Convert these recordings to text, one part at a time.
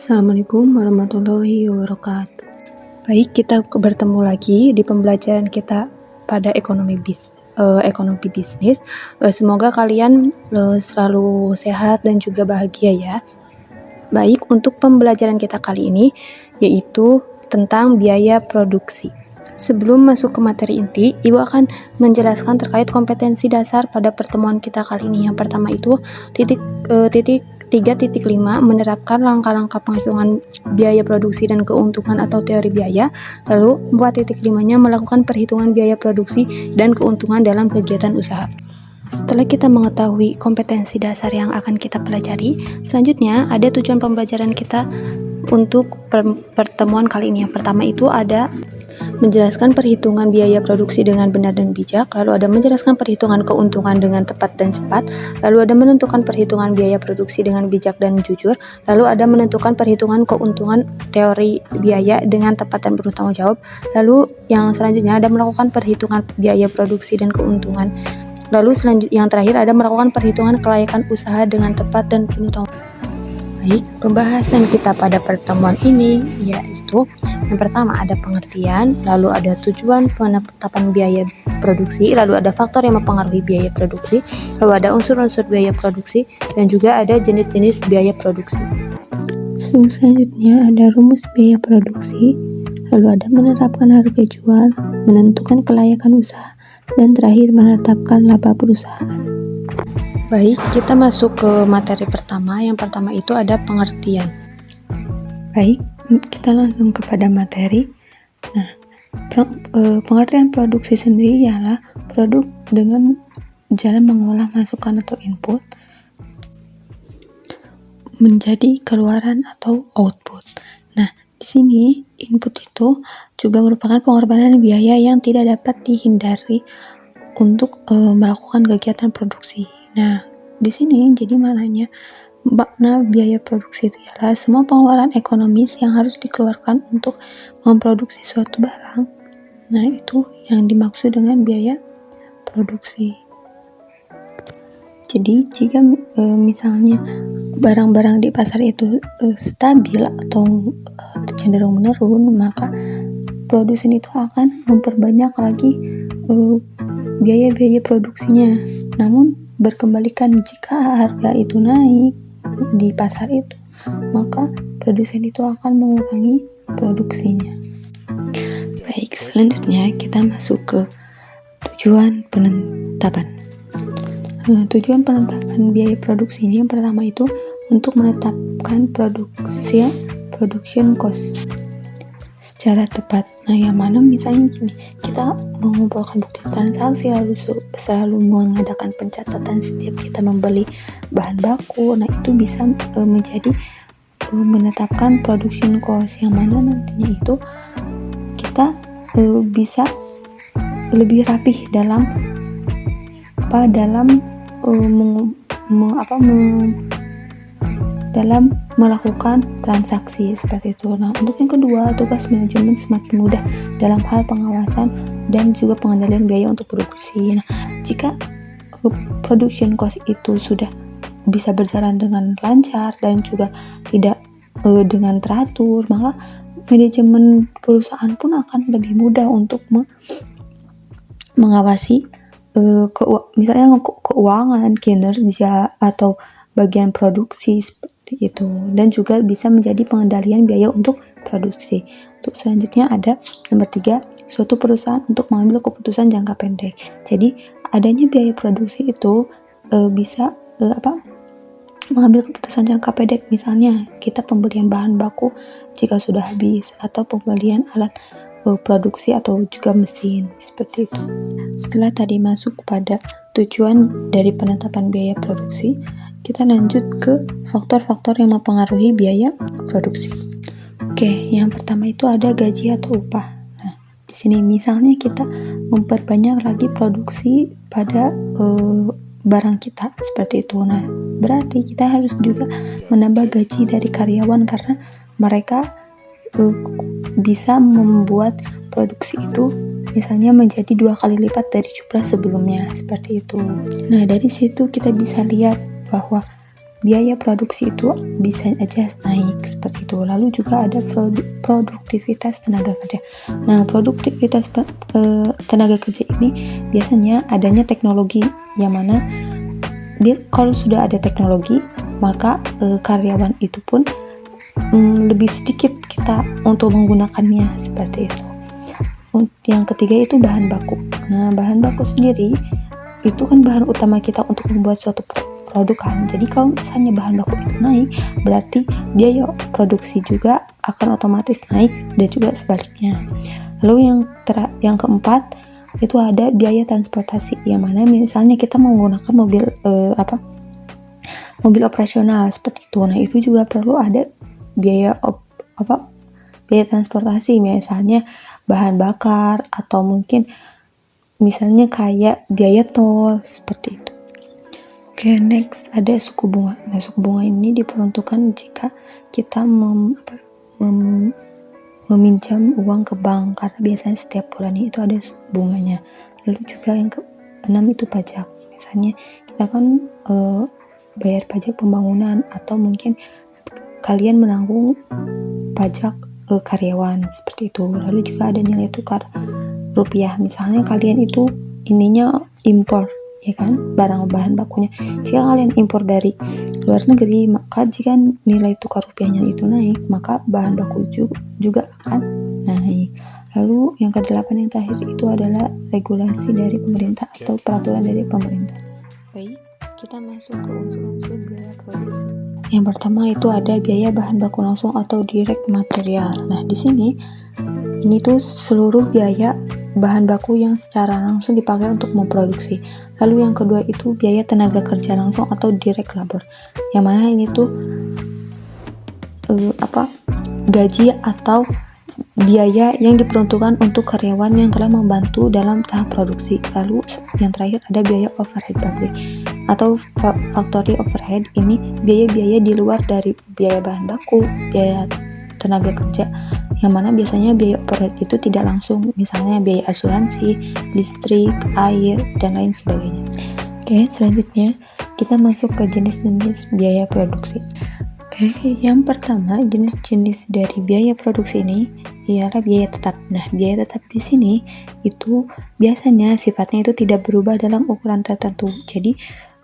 Assalamualaikum warahmatullahi wabarakatuh. Baik, kita bertemu lagi di pembelajaran kita pada ekonomi bisnis. Semoga kalian selalu sehat dan juga bahagia ya. Baik, untuk pembelajaran kita kali ini yaitu tentang biaya produksi. Sebelum masuk ke materi inti, Ibu akan menjelaskan terkait kompetensi dasar pada pertemuan kita kali ini. Yang pertama itu titik 3.5 menerapkan langkah-langkah penghitungan biaya produksi dan keuntungan atau teori biaya. Lalu 4.5-nya melakukan perhitungan biaya produksi dan keuntungan dalam kegiatan usaha. Setelah kita mengetahui kompetensi dasar yang akan kita pelajari, selanjutnya ada tujuan pembelajaran kita untuk pertemuan kali ini. Yang pertama itu ada menjelaskan perhitungan biaya produksi dengan benar dan bijak, lalu ada menjelaskan perhitungan keuntungan dengan tepat dan cepat, lalu ada menentukan perhitungan biaya produksi dengan bijak dan jujur, lalu ada menentukan perhitungan keuntungan teori biaya dengan tepat dan bertanggung jawab, lalu yang selanjutnya ada melakukan perhitungan biaya produksi dan keuntungan, lalu yang terakhir ada melakukan perhitungan kelayakan usaha dengan tepat dan penuh tanggung jawab. Baik, pembahasan kita pada pertemuan ini yaitu yang pertama ada pengertian, lalu ada tujuan penetapan biaya produksi, lalu ada faktor yang mempengaruhi biaya produksi, lalu ada unsur-unsur biaya produksi, dan juga ada jenis-jenis biaya produksi. Selanjutnya ada rumus biaya produksi, lalu ada menetapkan harga jual, menentukan kelayakan usaha, dan terakhir menetapkan laba perusahaan. Baik, kita masuk ke materi pertama. Yang pertama itu ada pengertian. Baik, kita langsung kepada materi. Nah, pengertian produksi sendiri ialah produk dengan jalan mengolah masukan atau input menjadi keluaran atau output. Nah, di sini input itu juga merupakan pengorbanan biaya yang tidak dapat dihindari untuk melakukan kegiatan produksi. Nah, di sini jadi makna biaya produksi itu adalah semua pengeluaran ekonomis yang harus dikeluarkan untuk memproduksi suatu barang. Nah, itu yang dimaksud dengan biaya produksi. Jadi, jika misalnya barang-barang di pasar itu stabil atau cenderung menurun, maka produsen itu akan memperbanyak lagi biaya-biaya produksinya. Namun berkembalikan jika harga itu naik di pasar itu, maka produsen itu akan mengurangi produksinya. Baik, selanjutnya kita masuk ke tujuan penetapan. Nah, tujuan penetapan biaya produksi ini yang pertama itu untuk menetapkan production cost secara tepat. Nah, yang mana misalnya gini, kita mengumpulkan bukti transaksi, lalu selalu mengadakan pencatatan setiap kita membeli bahan baku. Nah, itu bisa menjadi menetapkan production cost, yang mana nantinya itu kita bisa lebih rapih dalam melakukan transaksi seperti itu. Nah, untuk yang kedua, tugas manajemen semakin mudah dalam hal pengawasan dan juga pengendalian biaya untuk produksi. Nah, jika production cost itu sudah bisa berjalan dengan lancar dan juga tidak dengan teratur, maka manajemen perusahaan pun akan lebih mudah untuk mengawasi misalnya keuangan, kinerja, atau bagian produksi seperti itu, dan juga bisa menjadi pengendalian biaya untuk produksi. Untuk selanjutnya ada nomor 3, suatu perusahaan untuk mengambil keputusan jangka pendek. Jadi adanya biaya produksi itu bisa mengambil keputusan jangka pendek, misalnya kita pembelian bahan baku jika sudah habis, atau pembelian alat produksi atau juga mesin seperti itu. Setelah tadi masuk pada tujuan dari penetapan biaya produksi, kita lanjut ke faktor-faktor yang mempengaruhi biaya produksi. Oke, yang pertama itu ada gaji atau upah. Nah, di sini misalnya kita memperbanyak lagi produksi pada barang kita seperti itu. Nah, berarti kita harus juga menambah gaji dari karyawan karena mereka bisa membuat produksi itu misalnya menjadi 2 kali lipat dari jumlah sebelumnya seperti itu. Nah, dari situ kita bisa lihat bahwa biaya produksi itu bisa aja naik seperti itu. Lalu juga ada produktivitas tenaga kerja. Nah, produktivitas tenaga kerja ini biasanya adanya teknologi, yang mana kalau sudah ada teknologi, maka karyawan itu pun lebih sedikit kita untuk menggunakannya seperti itu. Yang ketiga itu bahan baku. Nah, bahan baku sendiri itu kan bahan utama kita untuk membuat suatu produk kan. Jadi kalau misalnya bahan baku itu naik, berarti biaya produksi juga akan otomatis naik, dan juga sebaliknya. Lalu yang keempat itu ada biaya transportasi, yang mana misalnya kita menggunakan mobil operasional seperti itu. Nah, itu juga perlu ada biaya biaya transportasi, misalnya bahan bakar, atau mungkin misalnya kayak biaya tol seperti itu. Oke, next ada suku bunga. Nah, suku bunga ini diperuntukkan jika kita meminjam uang ke bank, karena biasanya setiap bulannya itu ada bunganya. Lalu juga yang keenam itu pajak. Misalnya kita kan bayar pajak pembangunan, atau mungkin kalian menanggung pajak karyawan seperti itu. Lalu juga ada nilai tukar rupiah. Misalnya kalian itu impor, ya kan, barang bahan bakunya. Jika kalian impor dari luar negeri, maka jika nilai tukar rupiahnya itu naik, maka bahan baku juga akan naik. Lalu yang kedelapan yang terakhir itu adalah regulasi dari pemerintah atau peraturan dari pemerintah. Baik, kita masuk ke unsur-unsur biaya produksi. Yang pertama itu ada biaya bahan baku langsung atau direct material. Nah, di sini ini tuh seluruh biaya bahan baku yang secara langsung dipakai untuk memproduksi. Lalu yang kedua itu biaya tenaga kerja langsung atau direct labor, yang mana ini tuh gaji atau biaya yang diperuntukkan untuk karyawan yang telah membantu dalam tahap produksi. Lalu yang terakhir ada biaya overhead pabrik atau factory overhead. Ini biaya-biaya di luar dari biaya bahan baku, biaya tenaga kerja, yang mana biasanya biaya overhead itu tidak langsung, misalnya biaya asuransi, listrik, air, dan lain sebagainya. Oke, selanjutnya kita masuk ke jenis-jenis biaya produksi. Oke, yang pertama jenis-jenis dari biaya produksi ini ialah biaya tetap. Nah, biaya tetap di sini itu biasanya sifatnya itu tidak berubah dalam ukuran tertentu. Jadi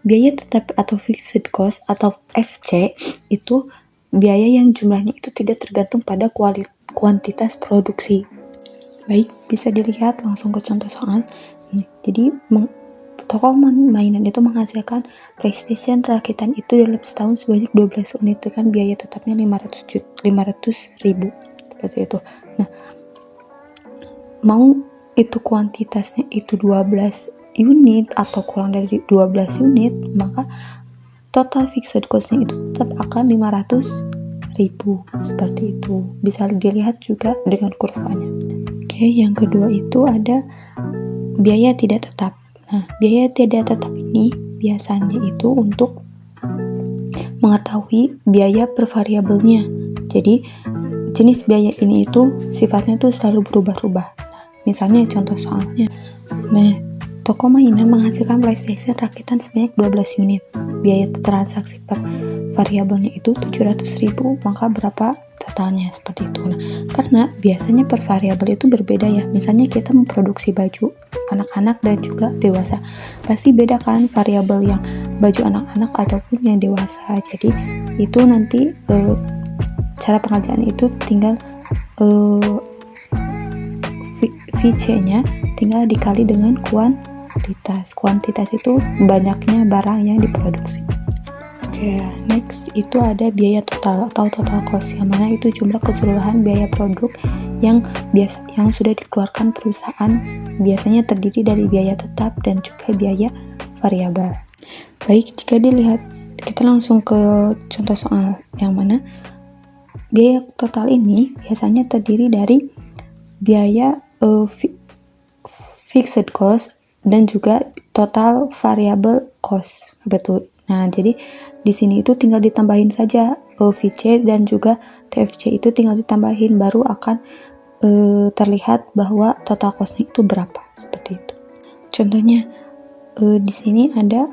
biaya tetap atau fixed cost atau FC itu biaya yang jumlahnya itu tidak tergantung pada kuantitas produksi. Baik, bisa dilihat langsung ke contoh soal. Jadi toko mainan itu menghasilkan PlayStation rakitan itu dalam setahun sebanyak 12 unit dengan biaya tetapnya 500.000 seperti itu. Nah, mau itu kuantitasnya itu 12 unit atau kurang dari 12 unit, maka total fixed cost-nya itu tetap akan 500.000 seperti itu. Bisa dilihat juga dengan kurvanya. Oke, yang kedua itu ada biaya tidak tetap. Nah, biaya tidak tetap ini biasanya itu untuk mengetahui biaya per variabelnya. Jadi jenis biaya ini itu sifatnya itu selalu berubah-ubah. Misalnya contoh soalnya. Nah, toko mainan menghasilkan PlayStation rakitan sebanyak 12 unit. Biaya transaksi per variabelnya itu 700.000, maka berapa totalnya seperti itu. Nah, karena biasanya per variabel itu berbeda ya. Misalnya kita memproduksi baju anak-anak dan juga dewasa, pasti beda kan variabel yang baju anak-anak ataupun yang dewasa. Jadi itu nanti cara pengerjaan itu tinggal VC-nya tinggal dikali dengan kuantitas itu banyaknya barang yang diproduksi. Oke, next itu ada biaya total atau total cost, yang mana itu jumlah keseluruhan biaya produk yang sudah dikeluarkan perusahaan, biasanya terdiri dari biaya tetap dan juga biaya variabel. Baik, jika dilihat, kita langsung ke contoh soal, yang mana biaya total ini biasanya terdiri dari biaya fixed cost dan juga total variable cost. Betul. Nah, jadi di sini itu tinggal ditambahin saja VC dan juga TFC itu tinggal ditambahin, baru akan terlihat bahwa total cost-nya itu berapa, seperti itu. Contohnya di sini ada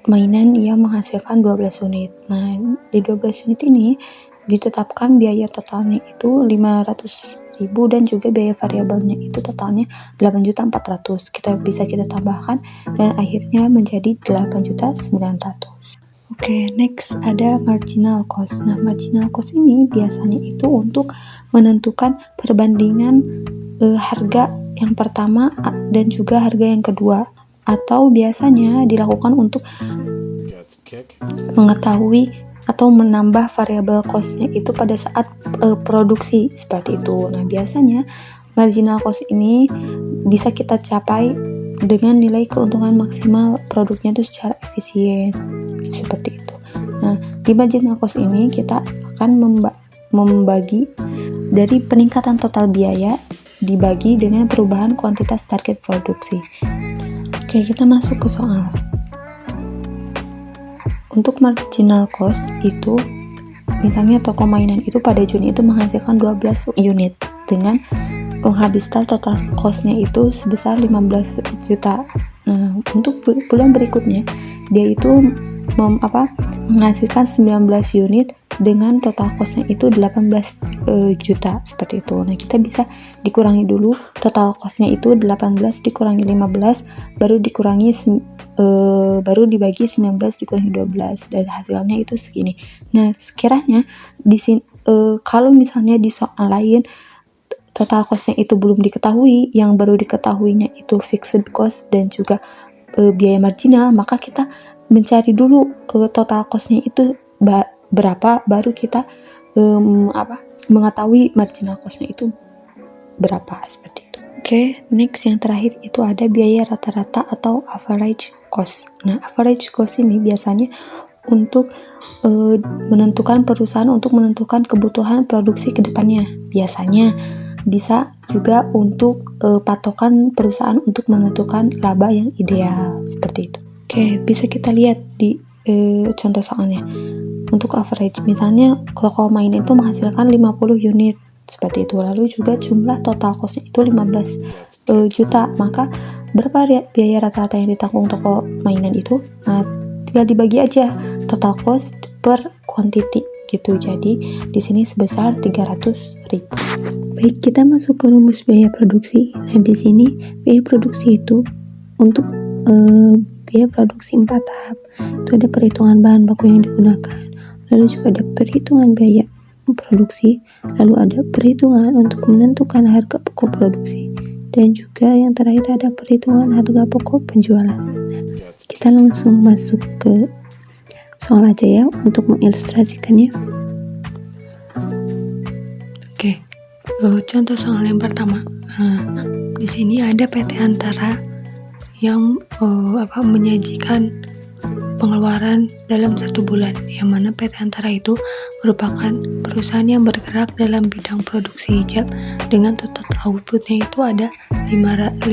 mainan yang menghasilkan 12 unit. Nah, di 12 unit ini ditetapkan biaya totalnya itu 500.000 dan juga biaya variabelnya itu totalnya 8.400.000. Kita tambahkan dan akhirnya menjadi 8.900.000. Oke, next ada marginal cost. Nah, marginal cost ini biasanya itu untuk menentukan perbandingan harga yang pertama dan juga harga yang kedua, atau biasanya dilakukan untuk mengetahui atau menambah variabel cost-nya itu pada saat produksi seperti itu. Nah, biasanya marginal cost ini bisa kita capai dengan nilai keuntungan maksimal produknya itu secara efisien seperti itu. Nah, di marginal cost ini kita akan membagi dari peningkatan total biaya dibagi dengan perubahan kuantitas target produksi. Oke, kita masuk ke soal. Untuk marginal cost itu, misalnya toko mainan itu pada Juni itu menghasilkan 12 unit dengan menghabiskan total cost-nya itu sebesar 15 juta. Nah, untuk bulan berikutnya dia itu menghasilkan 19 unit dengan total cost-nya itu 18 juta seperti itu. Nah, kita bisa dikurangi dulu total cost-nya itu 18 dikurangi 15 baru dibagi 19 dikurangi 12 dan hasilnya itu segini. Nah, sekiranya di sini kalau misalnya di soal lain total cost-nya itu belum diketahui, yang baru diketahuinya itu fixed cost dan juga biaya marginal, maka kita mencari dulu total cost-nya itu berapa, baru kita mengetahui marginal cost-nya itu berapa seperti itu. Oke, next yang terakhir itu ada biaya rata-rata atau average cost. Nah, average cost ini biasanya untuk menentukan perusahaan untuk menentukan kebutuhan produksi ke depannya. Biasanya bisa juga untuk patokan perusahaan untuk menentukan laba yang ideal seperti itu. Oke, bisa kita lihat di contoh soalnya. Untuk average, misalnya toko mainan itu menghasilkan 50 unit seperti itu, lalu juga jumlah total cost-nya itu 15 juta, maka berapa biaya rata-rata yang ditanggung toko mainan itu? Nah, tinggal dibagi aja total cost per quantity gitu. Jadi di sini sebesar 300.000. Baik, kita masuk ke rumus biaya produksi. Nah, di sini biaya produksi itu untuk biaya produksi 4 tahap. Itu ada perhitungan bahan baku yang digunakan, lalu juga ada perhitungan biaya produksi, lalu ada perhitungan untuk menentukan harga pokok produksi, dan juga yang terakhir ada perhitungan harga pokok penjualan. Nah, kita langsung masuk ke soal aja ya untuk mengilustrasikannya. Oke, contoh soal yang pertama. Nah, di sini ada PT Antara yang menyajikan pengeluaran dalam 1 bulan, yang mana PT Antara itu merupakan perusahaan yang bergerak dalam bidang produksi hijab dengan total outputnya itu ada 5.000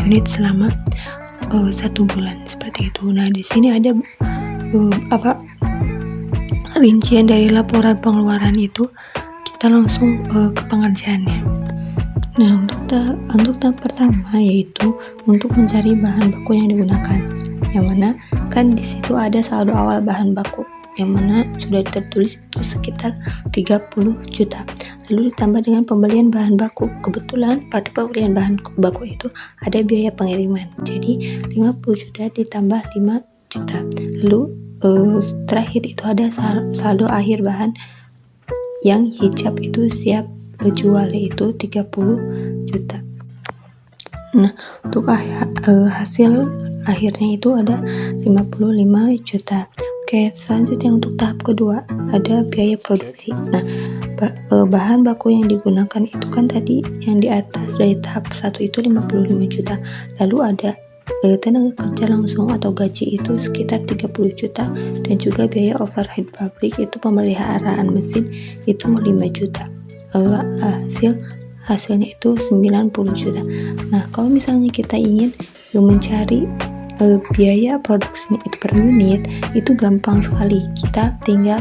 unit selama 1 bulan seperti itu. Nah, di sini ada rincian dari laporan pengeluaran itu. Kita langsung ke pengerjaannya. Nah, untuk tahap pertama yaitu untuk mencari bahan baku yang digunakan, yang mana kan di situ ada saldo awal bahan baku yang mana sudah tertulis itu sekitar 30 juta, lalu ditambah dengan pembelian bahan baku. Kebetulan pada pembelian bahan baku itu ada biaya pengiriman, jadi 50 juta ditambah 5 juta. Lalu terakhir itu ada saldo akhir bahan yang hijab itu siap jual, yaitu 30 juta. Nah, untuk hasil akhirnya itu ada 55 juta. Oke, selanjutnya untuk tahap kedua ada biaya produksi. Nah, bahan baku yang digunakan itu kan tadi yang di atas dari tahap 1 itu 55 juta. Lalu ada tenaga kerja langsung atau gaji itu sekitar 30 juta, dan juga biaya overhead pabrik itu pemeliharaan mesin itu 5 juta. Hasilnya itu 90 juta. Nah, kalau misalnya kita ingin mencari biaya produksinya itu per unit, itu gampang sekali. Kita tinggal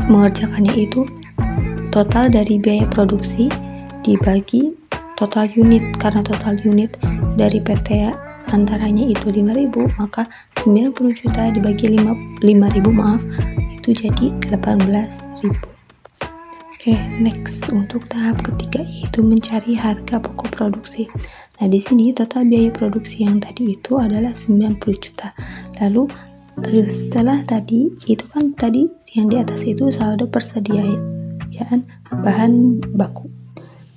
mengerjakannya itu total dari biaya produksi dibagi total unit, karena total unit dari PT antaranya itu 5.000, maka 90 juta dibagi 5.000 itu jadi 18.000. Oke, next untuk tahap ketiga yaitu mencari harga pokok produksi. Nah, di sini total biaya produksi yang tadi itu adalah 90 juta. Lalu setelah tadi itu kan tadi yang di atas itu saldo persediaan bahan baku.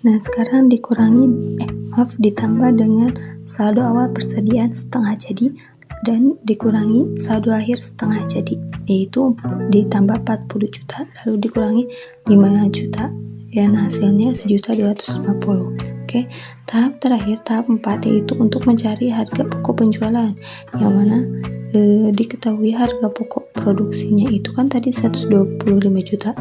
Nah, sekarang ditambah dengan saldo awal persediaan setengah jadi dan dikurangi saldo akhir setengah jadi, yaitu ditambah 40 juta lalu dikurangi 5 juta dan hasilnya 1.250.000. Oke, tahap terakhir, tahap 4 yaitu untuk mencari harga pokok penjualan, yang mana diketahui harga pokok produksinya itu kan tadi 125 juta.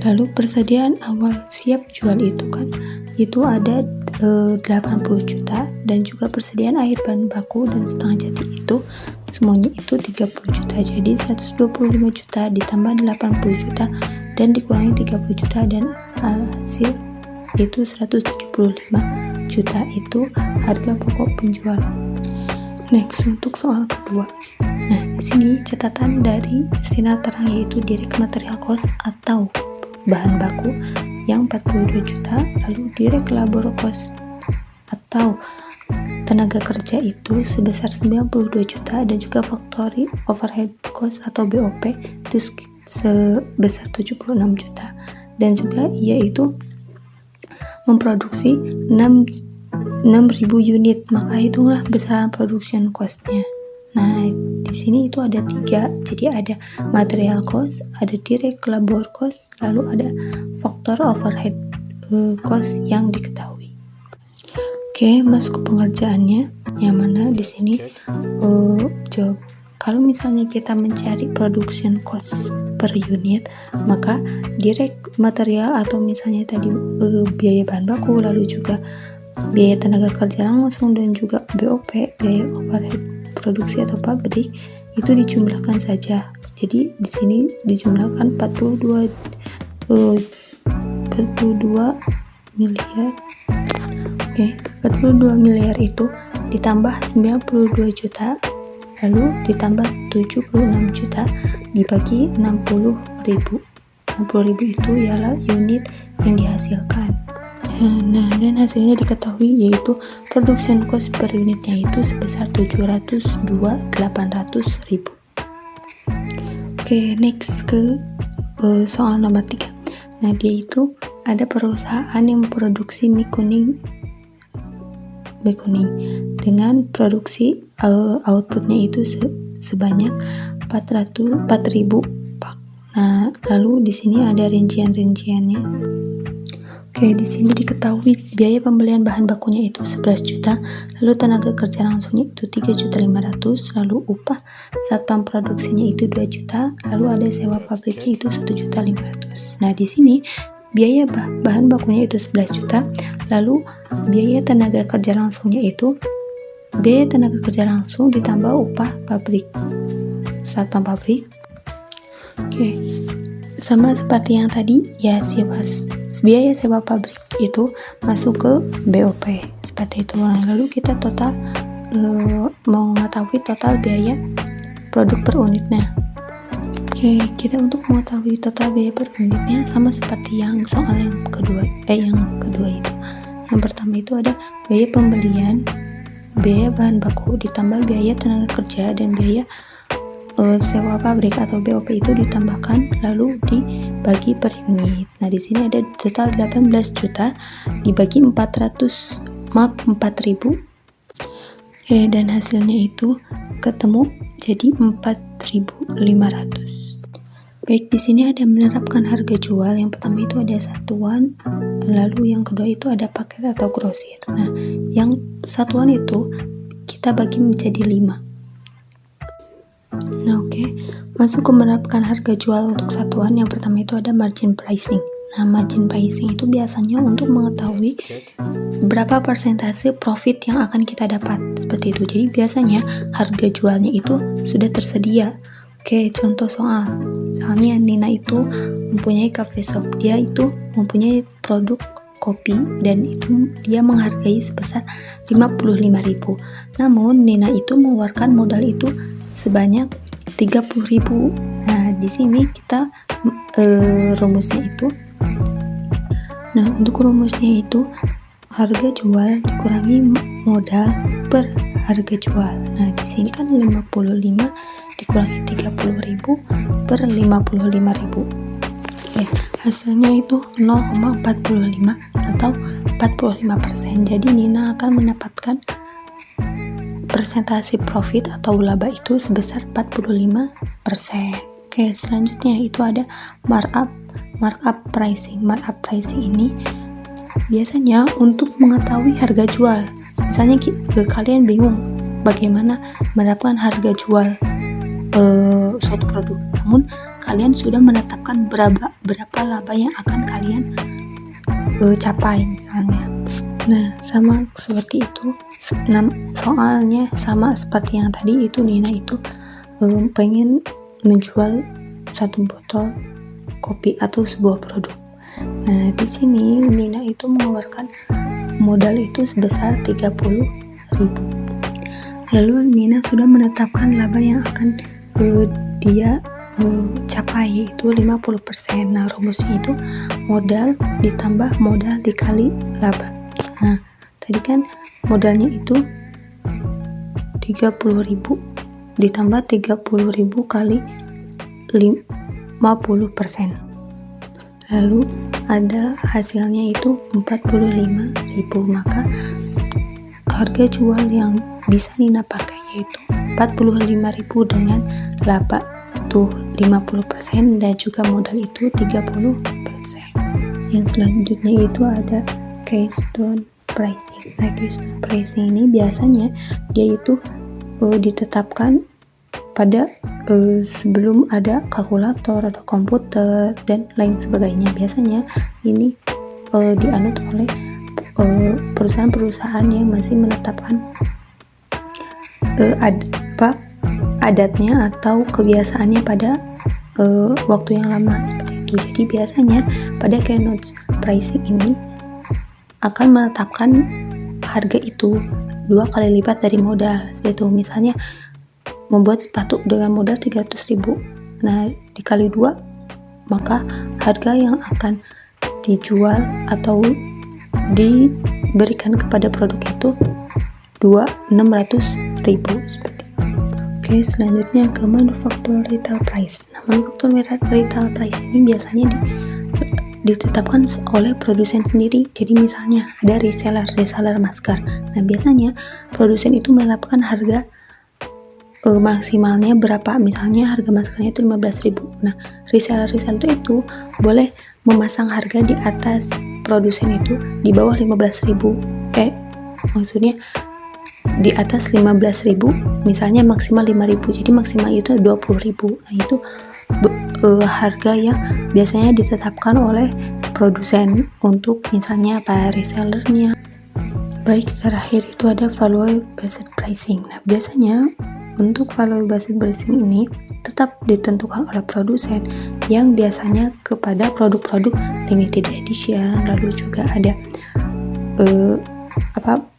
Lalu persediaan awal siap jual itu kan itu ada 80 juta, dan juga persediaan akhir bahan baku dan setengah jadi itu semuanya itu 30 juta. Jadi 125 juta ditambah 80 juta dan dikurangi 30 juta dan hasil itu 175 juta itu harga pokok penjualan. Next untuk soal kedua. Nah, di sini catatan dari sinar terang yaitu direct material cost atau bahan baku yang 42 juta, lalu direct labor cost atau tenaga kerja itu sebesar 92 juta, dan juga factory overhead cost atau BOP itu sebesar 76 juta, dan juga yaitu memproduksi 6.000 unit, maka hitunglah besaran production cost-nya. Nah, di sini itu ada 3, jadi ada material cost, ada direct labor cost, lalu ada faktor overhead cost yang diketahui. Oke, masuk ke pengerjaannya, yang mana di sini jawab. Kalau misalnya kita mencari production cost per unit, maka direct material atau misalnya tadi biaya bahan baku, lalu juga biaya tenaga kerja langsung dan juga BOP, biaya overhead produksi atau pabrik itu dijumlahkan saja. Jadi di sini dijumlahkan 42 miliar. Oke, 42 miliar itu ditambah 92 juta lalu ditambah 76 juta dibagi 60.000. 60.000 itu ialah unit yang dihasilkan. Nah, dan hasilnya diketahui yaitu production cost per unitnya itu sebesar 702.800.000. Oke, next ke soal nomor 3. Nah, dia itu ada perusahaan yang memproduksi mie kuning dengan produksi outputnya itu sebanyak 4.000 pak. Nah, lalu di sini ada rincian-rinciannya. Oke, di sini diketahui biaya pembelian bahan bakunya itu 11 juta, lalu tenaga kerja langsungnya itu 3.500.000, lalu upah satpam produksinya itu 2 juta, lalu ada sewa pabriknya itu 1.500.000. Nah, di sini biaya bahan bakunya itu 11 juta, lalu biaya tenaga kerja langsungnya itu biaya tenaga kerja langsung ditambah upah pabrik, satpam pabrik. Oke, sama seperti yang tadi ya, biaya sewa pabrik itu masuk ke BOP seperti itu. Nah, lalu kita total mau mengetahui total biaya produk per unitnya. Oke, kita untuk mengetahui total biaya per unitnya sama seperti yang soal yang kedua itu. Yang pertama itu ada biaya pembelian, biaya bahan baku ditambah biaya tenaga kerja dan biaya sewa pabrik atau BOP itu ditambahkan lalu dibagi per unit. Nah, di sini ada total 18 juta dibagi 4.000. Oke, dan hasilnya itu ketemu jadi 4.500. Baik, di sini ada menerapkan harga jual. Yang pertama itu ada satuan, lalu yang kedua itu ada paket atau grosir. Nah, yang satuan itu kita bagi menjadi 5. Nah, oke. Masuk ke menerapkan harga jual untuk satuan. Yang pertama itu ada margin pricing. Nah, margin pricing itu biasanya untuk mengetahui berapa persentase profit yang akan kita dapat, seperti itu. Jadi biasanya harga jualnya itu sudah tersedia. Oke, contoh soalnya Nina itu mempunyai cafe shop, dia itu mempunyai produk kopi dan itu dia menghargai sebesar 55.000. Namun Nina itu mengeluarkan modal itu sebanyak 30.000. Nah, di sini kita rumusnya itu. Nah, untuk rumusnya itu harga jual dikurangi modal per harga jual. Nah, di sini kan 55 dikurangi 30.000 per 55.000. Ya, hasilnya itu 0,45 atau 45%. Jadi Nina akan mendapatkan persentase profit atau laba itu sebesar 45%. Oke, selanjutnya itu ada markup pricing. Markup pricing ini biasanya untuk mengetahui harga jual. Misalnya kalian bingung bagaimana mendapatkan harga jual suatu produk, namun kalian sudah menetapkan berapa laba yang akan kalian capai misalnya. Nah, sama seperti itu. Soalnya sama seperti yang tadi itu, Nina itu pengen menjual satu botol kopi atau sebuah produk. Nah, di sini Nina itu mengeluarkan modal itu sebesar 30.000. Lalu Nina sudah menetapkan laba yang akan dia capai itu 50%. Nah, rumusnya itu modal ditambah modal dikali laba. Nah, tadi kan modalnya itu 30.000 ditambah 30.000 kali 50%. Lalu ada hasilnya itu 45.000. Maka harga jual yang bisa Nina pakai yaitu 45.000 dengan laba itu 50% dan juga modal itu 30%. Yang selanjutnya itu ada keystone pricing. Nah, keystone pricing ini biasanya dia itu ditetapkan pada sebelum ada kalkulator atau komputer dan lain sebagainya. Biasanya ini dianut oleh perusahaan-perusahaan yang masih menetapkan adatnya atau kebiasaannya pada waktu yang lama seperti itu. Jadi biasanya pada keynote pricing ini akan menetapkan harga itu 2 kali lipat dari modal. Seperti itu, misalnya membuat sepatu dengan modal 300.000. Nah, dikali 2 maka harga yang akan dijual atau diberikan kepada produk itu 600.000 seperti itu. Oke, selanjutnya ke manufaktur retail price. Nah, manufaktur retail price ini biasanya ditetapkan oleh produsen sendiri. Jadi misalnya ada reseller masker. Nah, biasanya produsen itu menetapkan harga maksimalnya berapa. Misalnya harga maskernya itu 15.000. Nah, reseller itu boleh memasang harga di atas produsen itu di bawah 15.000. Maksudnya di atas 15.000, misalnya maksimal 5.000. Jadi maksimal itu 20.000. Nah, itu harga yang biasanya ditetapkan oleh produsen untuk misalnya resellernya. Baik, terakhir itu ada value based pricing. Nah, biasanya untuk value based pricing ini tetap ditentukan oleh produsen yang biasanya kepada produk-produk limited edition, lalu juga ada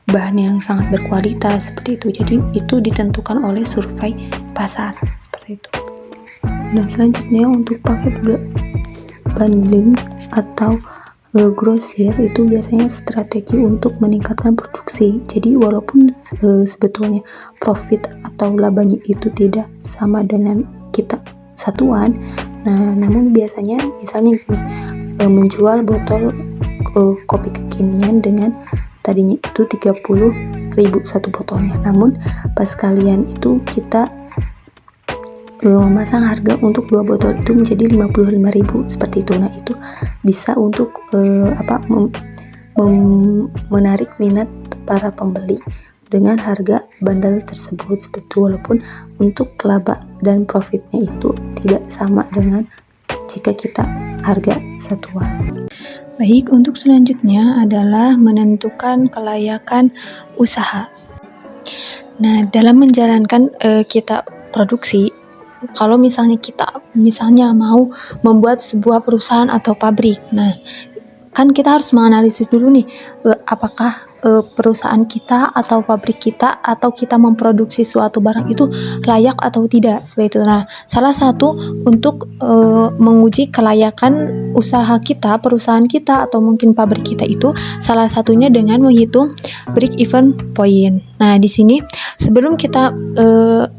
bahan yang sangat berkualitas seperti itu. Jadi itu ditentukan oleh survei pasar seperti itu. Nah, selanjutnya untuk paket bundling atau grosir itu biasanya strategi untuk meningkatkan produksi. Jadi walaupun sebetulnya profit atau labanya itu tidak sama dengan kita satuan, nah namun biasanya misalnya menjual botol kopi kekinian dengan tadinya itu 30.000 satu botolnya, namun pas kalian itu kita memasang harga untuk 2 botol itu menjadi 55.000 seperti itu. Nah, itu bisa untuk menarik minat para pembeli dengan harga bundle tersebut seperti itu, walaupun untuk laba dan profitnya itu tidak sama dengan jika kita harga satuan. Baik, untuk selanjutnya adalah menentukan kelayakan usaha. Nah, dalam menjalankan kita produksi, kalau misalnya kita mau membuat sebuah perusahaan atau pabrik, nah kan kita harus menganalisis dulu nih, apakah perusahaan kita atau pabrik kita atau kita memproduksi suatu barang itu layak atau tidak, seperti itu. Nah, salah satu untuk menguji kelayakan usaha kita, perusahaan kita atau mungkin pabrik kita itu salah satunya dengan menghitung break even point. Nah, di sini sebelum kita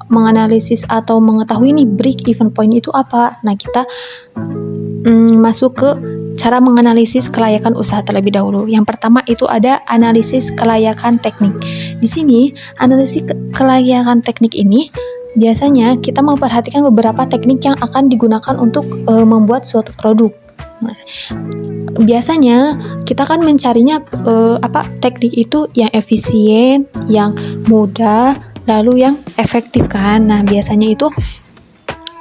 menganalisis atau mengetahui nih break even point itu apa, nah kita masuk ke cara menganalisis kelayakan usaha terlebih dahulu. Yang pertama itu ada analisis kelayakan teknik. Di sini analisis kelayakan teknik ini biasanya kita memperhatikan beberapa teknik yang akan digunakan untuk membuat suatu produk. Nah, biasanya kita kan mencarinya teknik itu yang efisien, yang mudah, lalu yang efektif kan. Nah, biasanya itu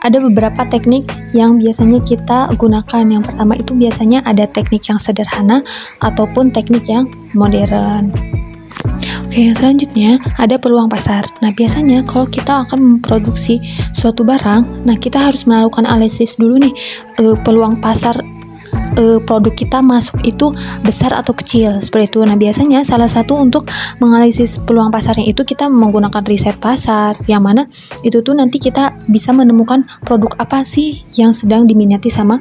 ada beberapa teknik yang biasanya kita gunakan. Yang pertama itu biasanya ada teknik yang sederhana ataupun teknik yang modern. Oke, yang selanjutnya ada peluang pasar. Nah, biasanya kalau kita akan memproduksi suatu barang, nah kita harus melakukan analisis dulu nih, peluang pasar produk kita masuk itu besar atau kecil, seperti itu. Nah, biasanya salah satu untuk menganalisis peluang pasarnya itu kita menggunakan riset pasar, yang mana itu tuh nanti kita bisa menemukan produk apa sih yang sedang diminati sama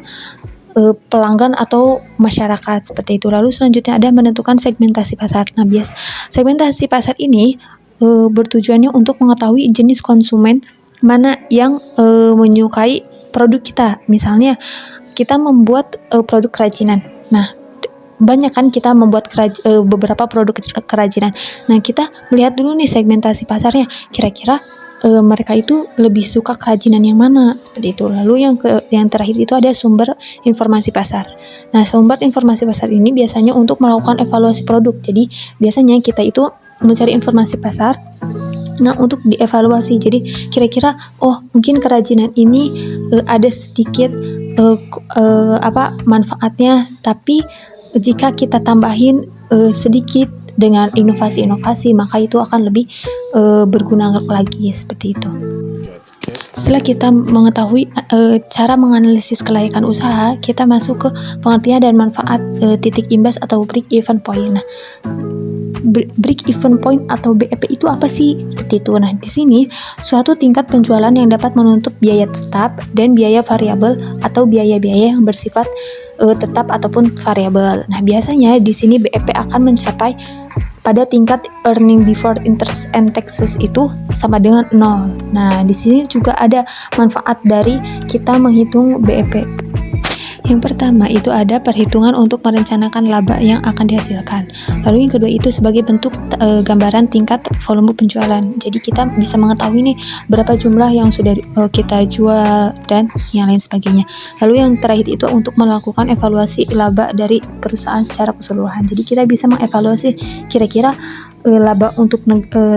pelanggan atau masyarakat, seperti itu. Lalu selanjutnya ada menentukan segmentasi pasar. Nah, segmentasi pasar ini bertujuannya untuk mengetahui jenis konsumen mana yang menyukai produk kita. Misalnya kita membuat produk kerajinan. Nah, banyak kan kita membuat beberapa produk kerajinan. Nah, kita melihat dulu nih segmentasi pasarnya. Kira-kira mereka itu lebih suka kerajinan yang mana, seperti itu. Lalu yang terakhir itu ada sumber informasi pasar. Nah, sumber informasi pasar ini biasanya untuk melakukan evaluasi produk. Jadi, biasanya kita itu mencari informasi pasar. Nah, untuk dievaluasi. Jadi, kira-kira mungkin kerajinan ini ada sedikit manfaatnya, tapi jika kita tambahin sedikit dengan inovasi-inovasi, maka itu akan lebih berguna lagi, seperti itu. Setelah kita mengetahui cara menganalisis kelayakan usaha, kita masuk ke pengertian dan manfaat titik imbas atau break even point. Nah, break even point atau BEP itu apa sih? Seperti itu. Nah, di sini suatu tingkat penjualan yang dapat menutup biaya tetap dan biaya variabel atau biaya-biaya yang bersifat tetap ataupun variabel. Nah, biasanya di sini BEP akan mencapai pada tingkat earning before interest and taxes itu sama dengan 0. Nah, di sini juga ada manfaat dari kita menghitung BEP. Yang pertama itu ada perhitungan untuk merencanakan laba yang akan dihasilkan. Lalu yang kedua itu sebagai bentuk gambaran tingkat volume penjualan. Jadi kita bisa mengetahui nih berapa jumlah yang sudah kita jual dan yang lain sebagainya. Lalu yang terakhir itu untuk melakukan evaluasi laba dari perusahaan secara keseluruhan. Jadi kita bisa mengevaluasi kira-kira laba untuk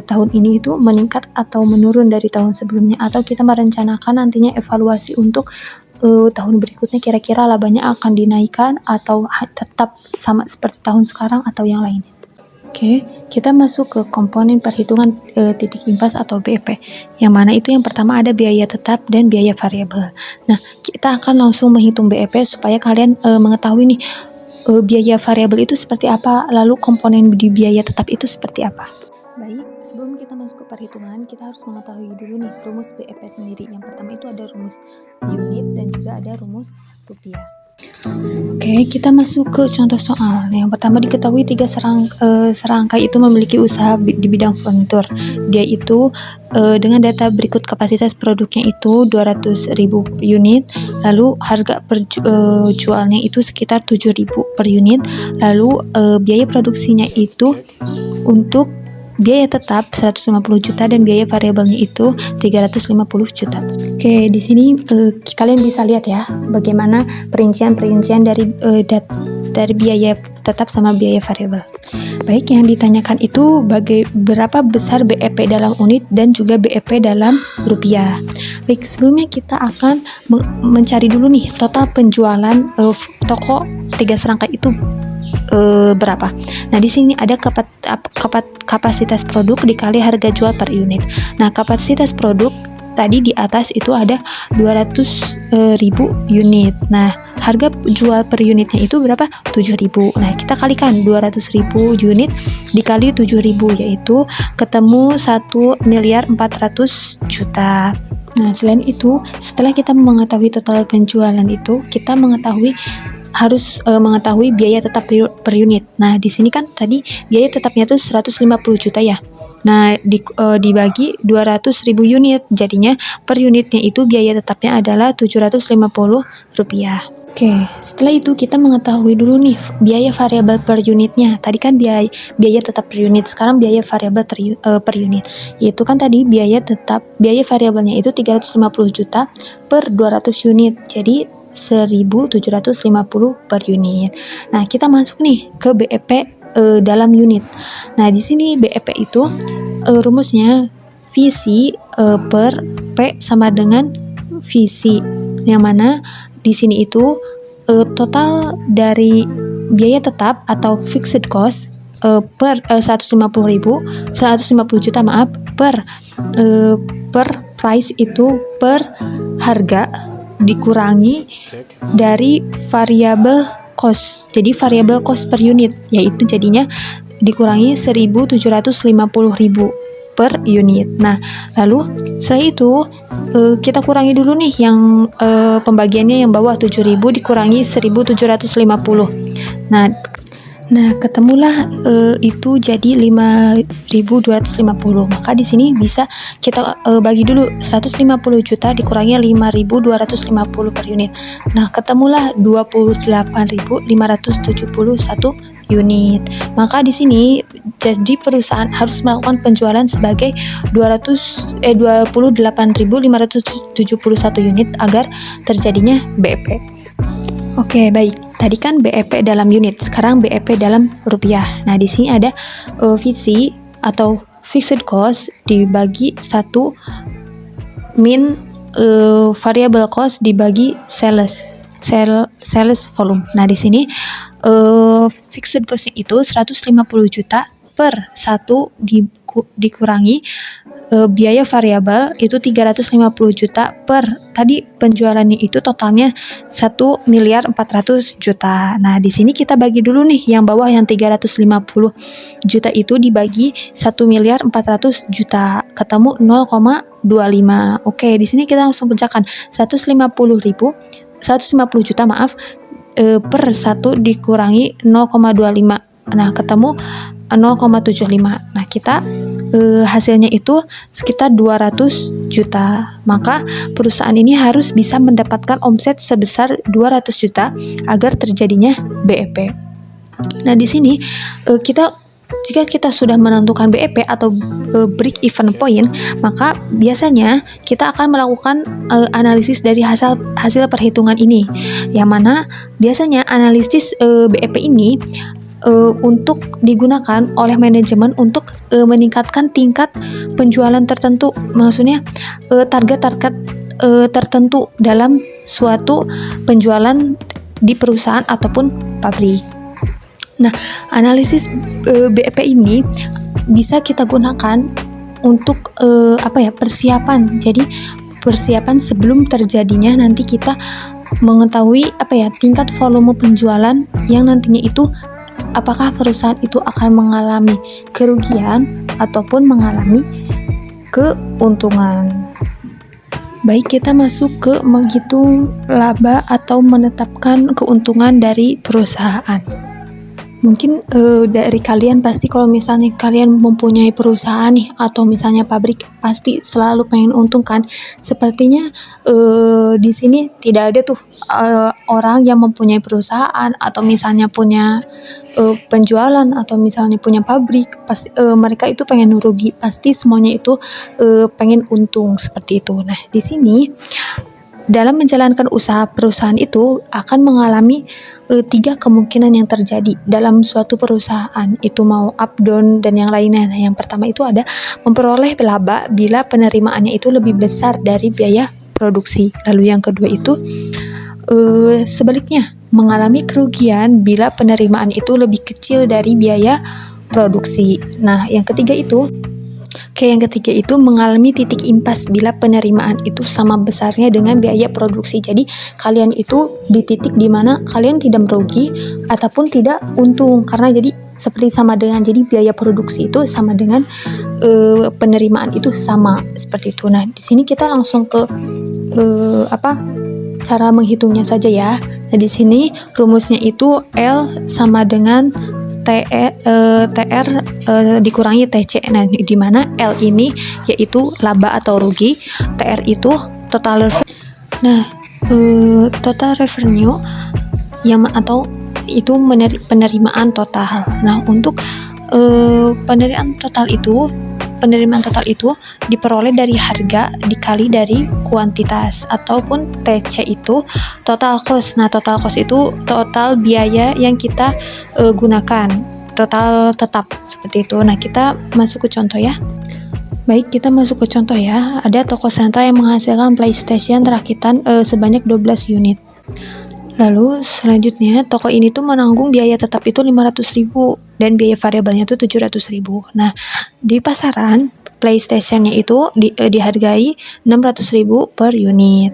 tahun ini itu meningkat atau menurun dari tahun sebelumnya, atau kita merencanakan nantinya evaluasi untuk tahun berikutnya, kira-kira labanya akan dinaikkan atau tetap sama seperti tahun sekarang atau yang lainnya. Oke, kita masuk ke komponen perhitungan titik imbas atau BEP, yang mana itu yang pertama ada biaya tetap dan biaya variabel. Nah, kita akan langsung menghitung BEP supaya kalian mengetahui nih biaya variabel itu seperti apa, lalu komponen di biaya tetap itu seperti apa. Baik, sebelum kita masuk ke perhitungan, kita harus mengetahui dulu nih rumus BEP sendiri. Yang pertama itu ada rumus unit dan juga ada rumus rupiah. Oke, kita masuk ke contoh soal. Yang pertama diketahui 3 serangkai itu memiliki usaha di bidang furnitur. Dia itu dengan data berikut kapasitas produknya itu 200.000 unit, lalu harga jualnya itu sekitar 7.000 per unit, lalu biaya produksinya itu untuk biaya tetap 150 juta dan biaya variabelnya itu 350 juta. Oke, di sini kalian bisa lihat ya bagaimana perincian dari biaya tetap sama biaya variabel. Baik, yang ditanyakan itu berapa besar BEP dalam unit dan juga BEP dalam rupiah. Baik, sebelumnya kita akan mencari dulu nih total penjualan toko 3 serangkai itu berapa. Nah, di sini ada kapasitas produk dikali harga jual per unit. Nah, kapasitas produk tadi di atas itu ada 200.000 unit. Nah, harga jual per unitnya itu berapa? 7.000. Nah, kita kalikan 200.000 unit dikali 7.000, yaitu ketemu 1.400.000.000. Nah, selain itu, setelah kita mengetahui total penjualan itu, kita harus mengetahui biaya tetap per unit. Nah, di sini kan tadi biaya tetapnya itu 150 juta ya. Nah, dibagi 200.000 unit, jadinya per unitnya itu biaya tetapnya adalah Rp750. Oke, setelah itu kita mengetahui dulu nih biaya variabel per unitnya. Tadi kan biaya tetap per unit, sekarang biaya variabel per unit. Yaitu kan tadi biaya variabelnya itu 350 juta per 200 unit. Jadi 1.750 per unit. Nah, kita masuk nih ke BEP dalam unit. Nah, di sini BEP itu rumusnya VC per P sama dengan VC. Yang mana di sini itu total dari biaya tetap atau fixed cost per 150 juta per price itu per harga dikurangi dari variabel cost. Jadi variabel cost per unit yaitu jadinya dikurangi 1.750.000 per unit. Nah, lalu setelah itu kita kurangi dulu nih yang pembagiannya yang bawah 7.000 dikurangi 1.750. Nah, ketemulah itu jadi 5.250. Maka di sini bisa kita bagi dulu 150 juta dikurangi 5.250 per unit. Nah, ketemulah 28.571 unit. Maka di sini jadi perusahaan harus melakukan penjualan sebagai 28.571 unit agar terjadinya BEP. Oke, baik. Tadi kan BEP dalam unit, sekarang BEP dalam rupiah. Nah, di sini ada VC atau fixed cost dibagi 1 min variable cost dibagi sales volume. Nah, di sini fixed cost itu 150 juta per 1 dikurangi biaya variabel itu 350 juta per tadi penjualannya itu totalnya 1.400.000.000. Nah, di sini kita bagi dulu nih yang bawah yang 350 juta itu dibagi 1.400.000.000 ketemu 0,25. Oke, di sini kita langsung kerjakan 150 juta per 1 dikurangi 0,25. Nah, ketemu 0,75. Nah, kita hasilnya itu sekitar 200 juta. Maka perusahaan ini harus bisa mendapatkan omset sebesar 200 juta agar terjadinya BEP. Nah, di sini jika kita sudah menentukan BEP atau break even point, maka biasanya kita akan melakukan analisis dari hasil perhitungan ini. Yang mana biasanya analisis BEP ini untuk digunakan oleh manajemen untuk meningkatkan tingkat penjualan tertentu, maksudnya target-target tertentu dalam suatu penjualan di perusahaan ataupun pabrik. Nah, analisis BEP ini bisa kita gunakan untuk persiapan. Jadi persiapan sebelum terjadinya nanti kita mengetahui tingkat volume penjualan yang nantinya itu apakah perusahaan itu akan mengalami kerugian ataupun mengalami keuntungan. Baik, kita masuk ke menghitung laba atau menetapkan keuntungan dari perusahaan. Mungkin dari kalian pasti kalau misalnya kalian mempunyai perusahaan nih atau misalnya pabrik pasti selalu pengen untung kan. Sepertinya di sini tidak ada tuh orang yang mempunyai perusahaan atau misalnya punya penjualan atau misalnya punya pabrik pasti mereka itu pengen rugi, pasti semuanya itu pengen untung seperti itu. Nah, di sini dalam menjalankan usaha perusahaan itu akan mengalami 3 kemungkinan yang terjadi dalam suatu perusahaan, itu mau up, down, dan yang lainnya. Nah, yang pertama itu ada memperoleh laba bila penerimaannya itu lebih besar dari biaya produksi. Lalu yang kedua itu sebaliknya, mengalami kerugian bila penerimaan itu lebih kecil dari biaya produksi. Nah, yang ketiga itu Oke, yang ketiga itu mengalami titik impas bila penerimaan itu sama besarnya dengan biaya produksi. Jadi kalian itu di titik dimana kalian tidak merugi ataupun tidak untung, karena jadi seperti sama dengan, jadi biaya produksi itu sama dengan penerimaan itu sama, seperti itu. Nah, di sini kita langsung ke cara menghitungnya saja ya. Nah, di sini rumusnya itu L sama dengan TR dikurangi TC. Nah, di mana L ini yaitu laba atau rugi, TR itu total revenue. Nah, total revenue yang atau itu penerimaan total. Nah, untuk penerimaan total itu diperoleh dari harga dikali dari kuantitas, ataupun TC itu total cost. Nah, total cost itu total biaya yang kita gunakan, total tetap, seperti itu. Nah, kita masuk ke contoh ya. Baik, kita masuk ke contoh ya. Ada toko sentral yang menghasilkan PlayStation rakitan sebanyak 12 unit. Lalu selanjutnya toko ini tuh menanggung biaya tetap itu 500.000 dan biaya variabelnya itu 700.000. Nah, di pasaran PlayStation-nya itu dihargai 600.000 per unit.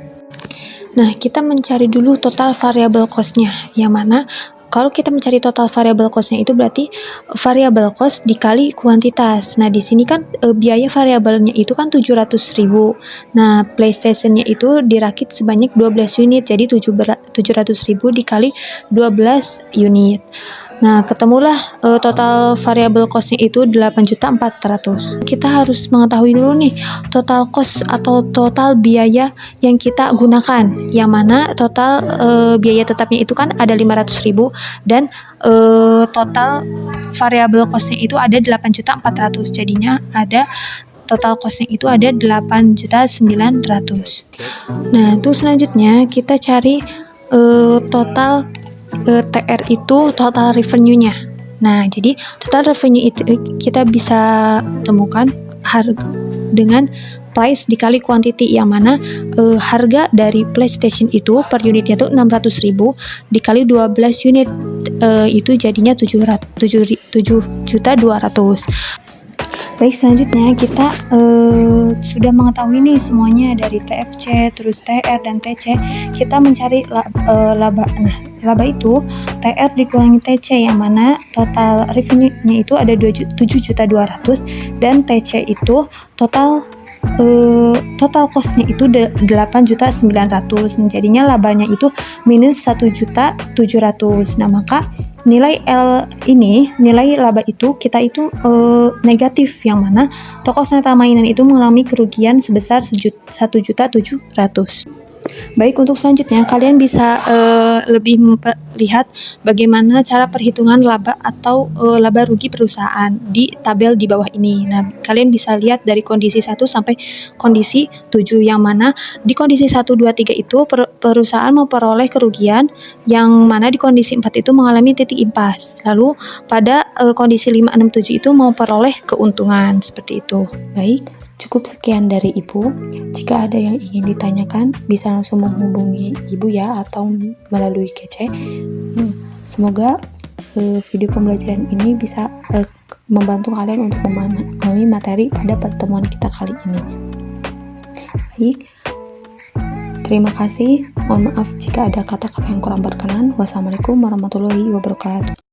Nah, kita mencari dulu total variable cost-nya, yang mana kalau kita mencari total variable cost-nya itu berarti variable cost dikali kuantitas. Nah, di sini kan biaya variabelnya itu kan 700.000. Nah, PlayStation-nya itu dirakit sebanyak 12 unit, jadi 700.000 dikali 12 unit. Nah, ketemulah total variable cost-nya itu 8.400.000. Kita harus mengetahui dulu nih total cost atau total biaya yang kita gunakan, yang mana total biaya tetapnya itu kan ada 500.000 dan total variable cost-nya itu ada 8.400.000. Jadinya ada total cost-nya itu ada 8.900.000. Nah, terus selanjutnya kita cari total TR itu total revenue-nya. Nah, jadi total revenue itu kita bisa temukan dengan price dikali quantity, yang mana harga dari PlayStation itu per unitnya itu 600.000 dikali 12 unit itu jadinya 7.200.000. Baik, selanjutnya kita sudah mengetahui nih semuanya dari TFC, terus TR dan TC. Kita mencari laba. Nah, laba itu TR dikurangi TC, yang mana total revenue-nya itu ada 7.200.000 dan TC itu total cost-nya itu 8.900.000. Jadinya labanya itu minus 1.700.000. Nah, maka nilai L ini, nilai laba itu kita itu negatif, yang mana toko senjata mainan itu mengalami kerugian sebesar 1.700.000. Baik, untuk selanjutnya kalian bisa lebih melihat bagaimana cara perhitungan laba atau laba rugi perusahaan di tabel di bawah ini. Nah, kalian bisa lihat dari kondisi 1 sampai kondisi 7, yang mana di kondisi 1, 2, 3 itu perusahaan memperoleh kerugian, yang mana di kondisi 4 itu mengalami titik impas. Lalu pada kondisi 5, 6, 7 itu memperoleh keuntungan, seperti itu. Baik, cukup sekian dari Ibu. Jika ada yang ingin ditanyakan, bisa langsung menghubungi Ibu ya, atau melalui GC. Semoga video pembelajaran ini bisa membantu kalian untuk memahami materi pada pertemuan kita kali ini. Baik, terima kasih. Mohon maaf jika ada kata-kata yang kurang berkenan. Wassalamualaikum warahmatullahi wabarakatuh.